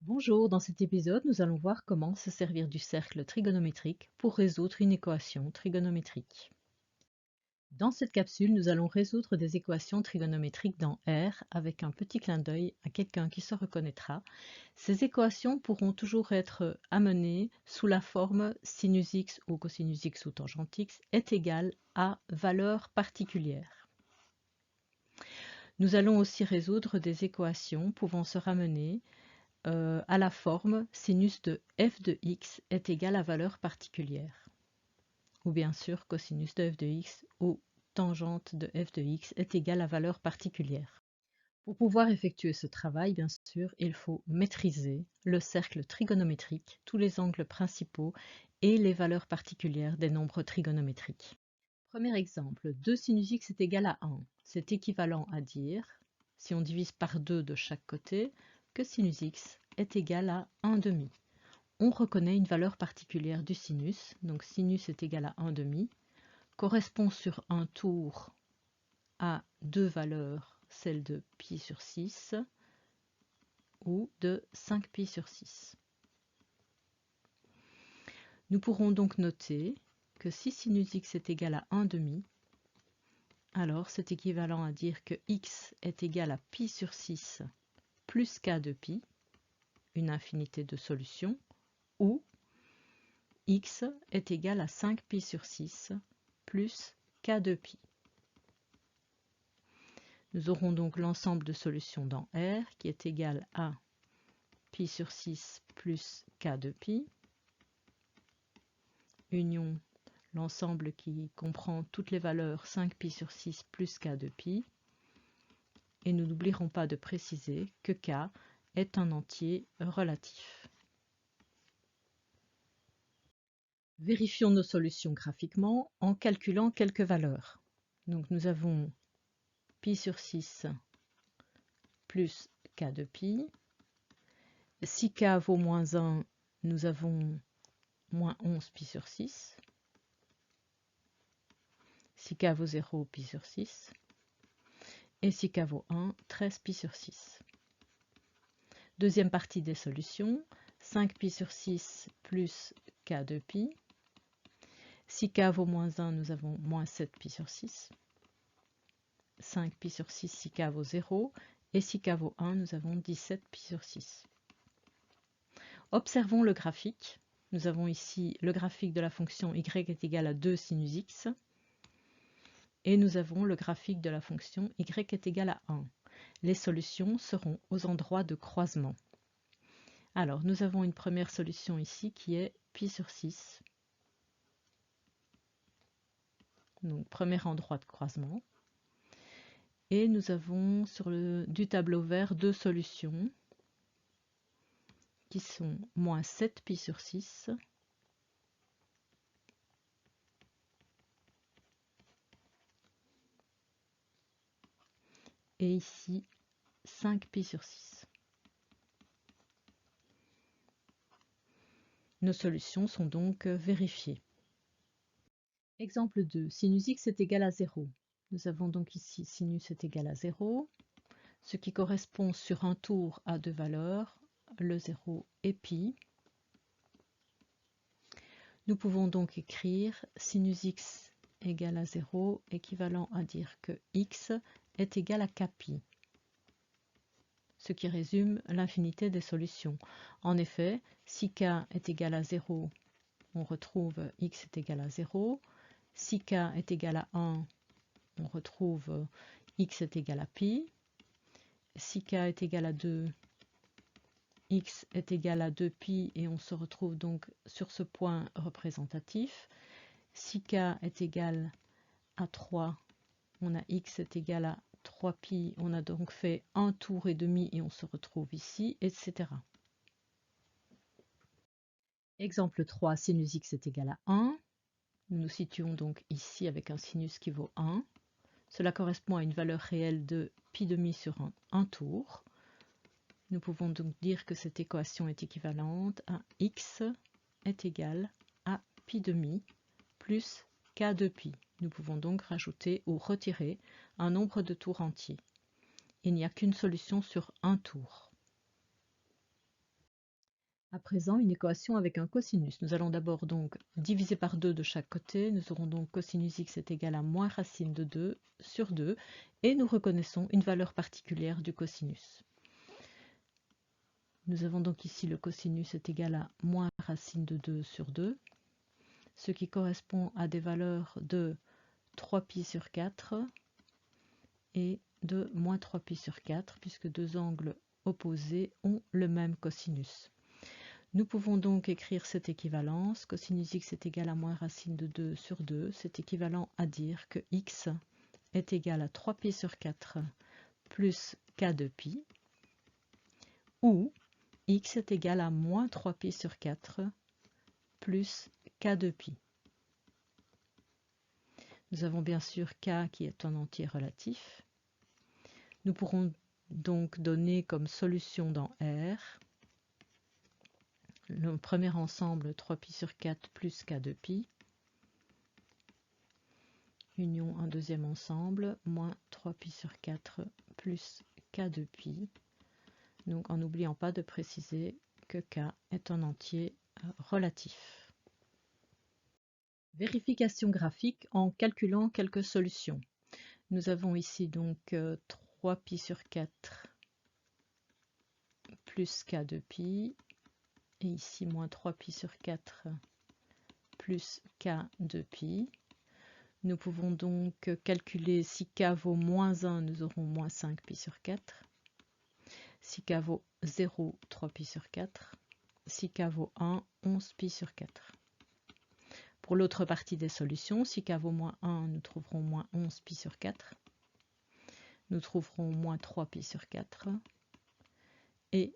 Bonjour, dans cet épisode, nous allons voir comment se servir du cercle trigonométrique pour résoudre une équation trigonométrique. Dans cette capsule, nous allons résoudre des équations trigonométriques dans R avec un petit clin d'œil à quelqu'un qui se reconnaîtra. Ces équations pourront toujours être amenées sous la forme sinus x ou cosinus x ou tangente x est égal à valeur particulière. Nous allons aussi résoudre des équations pouvant se ramener à la forme sinus de f de x est égal à valeur particulière. Ou bien sûr cosinus de f de x ou tangente de f de x est égal à valeur particulière. Pour pouvoir effectuer ce travail, bien sûr, il faut maîtriser le cercle trigonométrique, tous les angles principaux et les valeurs particulières des nombres trigonométriques. Premier exemple, 2 sinus x est égal à 1. C'est équivalent à dire, si on divise par 2 de chaque côté, que sinus x est égal à 1 demi. On reconnaît une valeur particulière du sinus, donc sinus est égal à 1 demi, correspond sur un tour à deux valeurs, celle de pi sur 6 ou de 5 pi sur 6. Nous pourrons donc noter que si sinus x est égal à 1 demi, alors c'est équivalent à dire que x est égal à pi sur 6 plus k de pi, une infinité de solutions, ou x est égal à 5 pi sur 6 plus k de pi. Nous aurons donc l'ensemble de solutions dans R qui est égal à pi sur 6 plus k de pi, union l'ensemble qui comprend toutes les valeurs 5 pi sur 6 plus k de pi, et nous n'oublierons pas de préciser que k est un entier relatif. Vérifions nos solutions graphiquement en calculant quelques valeurs. Donc nous avons pi sur 6 plus k de pi. Si k vaut moins 1, nous avons moins 11 pi sur 6. Si k vaut 0, pi sur 6. Et si k vaut 1, 13 pi sur 6. Deuxième partie des solutions, 5 pi sur 6 plus k de pi. Si k vaut moins 1, nous avons moins 7 pi sur 6. 5 pi sur 6 si k vaut 0. Et si k vaut 1, nous avons 17 pi sur 6. Observons le graphique. Nous avons ici le graphique de la fonction y est égal à 2 sinus x. Et nous avons le graphique de la fonction y est égal à 1. Les solutions seront aux endroits de croisement. Alors, nous avons une première solution ici qui est pi sur 6. Donc, premier endroit de croisement. Et nous avons sur du tableau vert deux solutions qui sont moins 7 pi sur 6 et ici 5 pi sur 6. Nos solutions sont donc vérifiées. Exemple 2, sinus x est égal à 0. Nous avons donc ici sinus est égal à 0, ce qui correspond sur un tour à deux valeurs, le 0 et pi. Nous pouvons donc écrire sinus x égale à 0, équivalent à dire que x est égal à kpi, ce qui résume l'infinité des solutions. En effet, si k est égal à 0, on retrouve x est égal à 0. Si k est égal à 1, on retrouve x est égal à pi. Si k est égal à 2, x est égal à 2pi et on se retrouve donc sur ce point représentatif. Si k est égal à 3, on a x est égal à 3pi, on a donc fait un tour et demi et on se retrouve ici, etc. Exemple 3, sinus x est égal à 1. Nous nous situons donc ici avec un sinus qui vaut 1. Cela correspond à une valeur réelle de pi demi sur un tour. Nous pouvons donc dire que cette équation est équivalente à x est égal à pi demi plus k de pi. Nous pouvons donc rajouter ou retirer un nombre de tours entiers. Il n'y a qu'une solution sur un tour. À présent, une équation avec un cosinus. Nous allons d'abord donc diviser par 2 de chaque côté. Nous aurons donc cosinus x est égal à moins racine de 2 sur 2. Et nous reconnaissons une valeur particulière du cosinus. Nous avons donc ici le cosinus est égal à moins racine de 2 sur 2, ce qui correspond à des valeurs de 3π sur 4 et de moins 3π sur 4, puisque deux angles opposés ont le même cosinus. Nous pouvons donc écrire cette équivalence. Cosinus x est égal à moins racine de 2 sur 2. C'est équivalent à dire que x est égal à 3π sur 4 plus k de pi, ou x est égal à moins 3π sur 4 plus k de pi. Nous avons bien sûr k qui est un entier relatif. Nous pourrons donc donner comme solution dans R le premier ensemble 3π sur 4 plus k de pi, union un deuxième ensemble, moins 3π sur 4 plus k de pi, donc en n'oubliant pas de préciser que k est un entier relatif. Vérification graphique en calculant quelques solutions. Nous avons ici donc 3π sur 4 plus k de pi, et ici moins 3π sur 4 plus k de pi. Nous pouvons donc calculer si k vaut moins 1, nous aurons moins 5π sur 4. Si k vaut 0, 3π sur 4. Si k vaut 1, 11π sur 4. Pour l'autre partie des solutions, si k vaut moins 1, nous trouverons moins 11π sur 4. Nous trouverons moins 3π sur 4. Et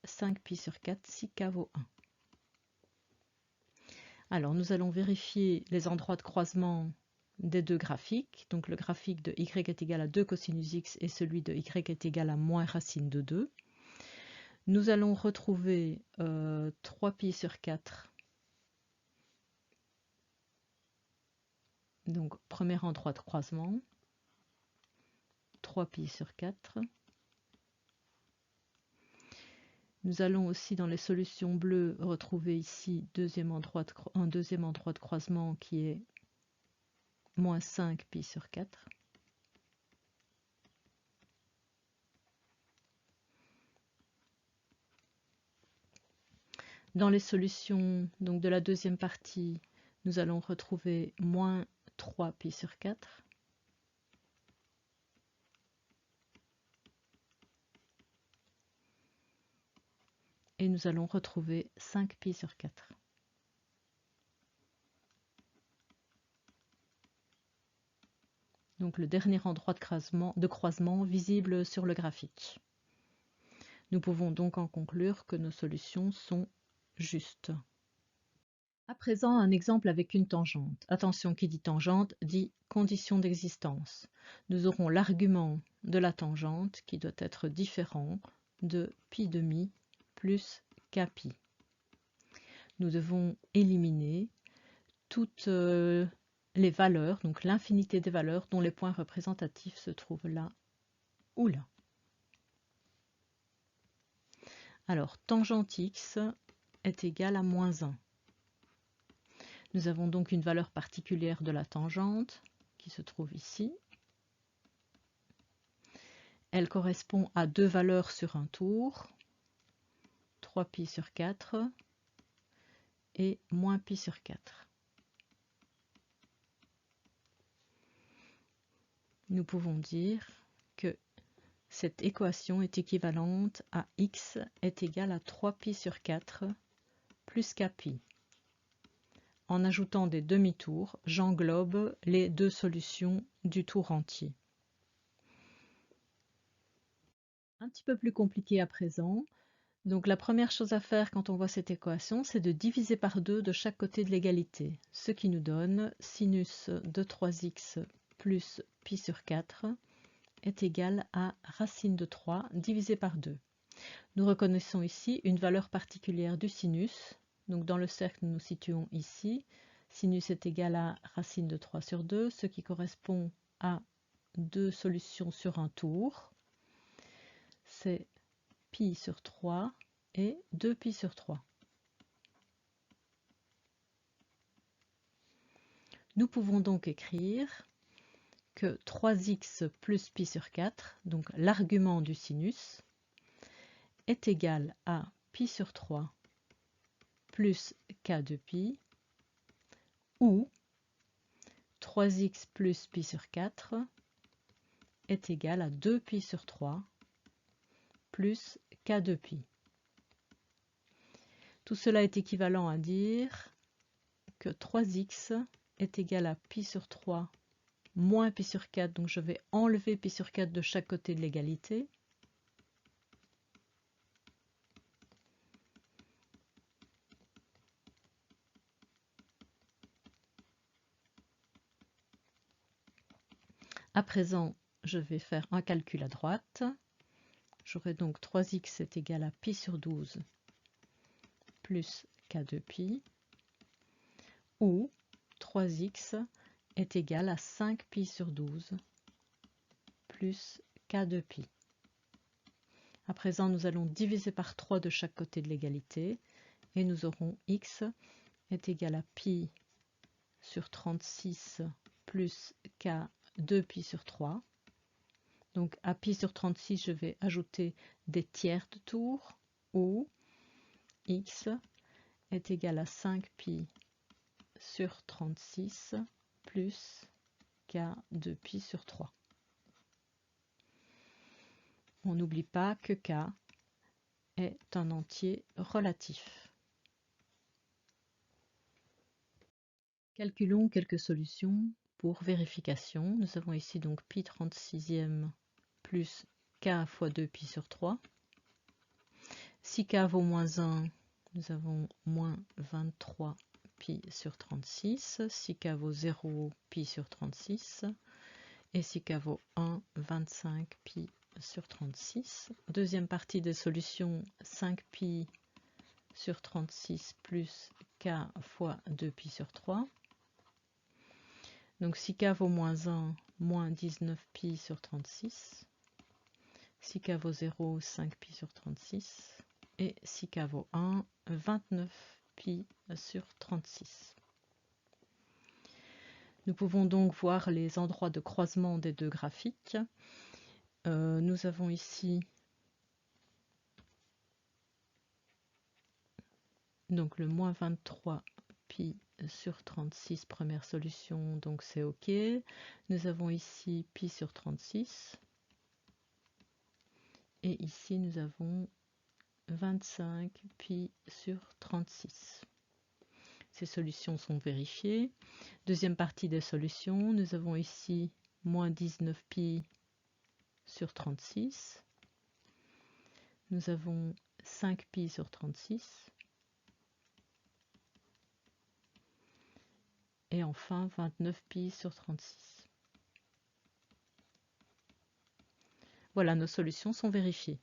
5π sur 4 si k vaut 1. Alors nous allons vérifier les endroits de croisement des deux graphiques. Donc le graphique de y est égal à 2 cosinus x et celui de y est égal à moins racine de 2. Nous allons retrouver 3π sur 4. Donc premier endroit de croisement. 3π sur 4. Nous allons aussi dans les solutions bleues retrouver ici un deuxième endroit de croisement qui est moins 5π sur 4. Dans les solutions donc de la deuxième partie, nous allons retrouver moins 3π sur 4. Et nous allons retrouver 5π sur 4. Donc le dernier endroit de croisement visible sur le graphique. Nous pouvons donc en conclure que nos solutions sont justes. À présent, un exemple avec une tangente. Attention, qui dit tangente dit condition d'existence. Nous aurons l'argument de la tangente qui doit être différent de pi demi plus kpi. Nous devons éliminer toutes les valeurs, donc l'infinité des valeurs dont les points représentatifs se trouvent là ou là. Alors, tangente x est égale à moins 1. Nous avons donc une valeur particulière de la tangente qui se trouve ici. Elle correspond à deux valeurs sur un tour, 3π sur 4 et moins π sur 4. Nous pouvons dire que cette équation est équivalente à x est égal à 3π sur 4 plus kpi. En ajoutant des demi-tours, j'englobe les deux solutions du tour entier. Un petit peu plus compliqué à présent. Donc la première chose à faire quand on voit cette équation, c'est de diviser par 2 de chaque côté de l'égalité, ce qui nous donne sinus de 3x plus pi sur 4 est égal à racine de 3 divisé par 2. Nous reconnaissons ici une valeur particulière du sinus. Donc dans le cercle, nous nous situons ici. Sinus est égal à racine de 3 sur 2, ce qui correspond à deux solutions sur un tour. C'est pi sur 3 et 2π sur 3. Nous pouvons donc écrire que 3x plus pi sur 4, donc l'argument du sinus, est égal à pi sur 3 plus k de pi, ou 3x plus pi sur 4 est égal à 2pi sur 3 plus k de pi. Tout cela est équivalent à dire que 3x est égal à pi sur 3 moins pi sur 4, donc je vais enlever pi sur 4 de chaque côté de l'égalité. À présent, je vais faire un calcul à droite. J'aurai donc 3x est égal à pi sur 12 plus k de pi, ou 3x est égal à 5pi sur 12 plus k de pi. À présent, nous allons diviser par 3 de chaque côté de l'égalité, et nous aurons x est égal à pi sur 36 plus k 2pi sur 3. Donc à pi sur 36, je vais ajouter des tiers de tour, ou x est égal à 5pi sur 36 plus k de pi sur 3. On n'oublie pas que k est un entier relatif. Calculons quelques solutions pour vérification. Nous avons ici donc pi 36e plus k fois 2pi sur 3. Si k vaut moins 1, nous avons moins 23 pi sur 36. Si k vaut 0, pi sur 36. Et si k vaut 1, 25 pi sur 36. Deuxième partie des solutions, 5pi sur 36 plus k fois 2pi sur 3. Donc si k vaut moins 1, moins 19pi sur 36. Si k vaut 0, 5pi sur 36. Et si k vaut 1, 29pi sur 36. Nous pouvons donc voir les endroits de croisement des deux graphiques. Nous avons ici donc le moins 23 pi sur 36, première solution, donc c'est OK. Nous avons ici pi sur 36. Et ici, nous avons 25 pi sur 36. Ces solutions sont vérifiées. Deuxième partie des solutions, nous avons ici moins 19 pi sur 36. Nous avons 5 pi sur 36. Et enfin 29 pi sur 36. Voilà, nos solutions sont vérifiées.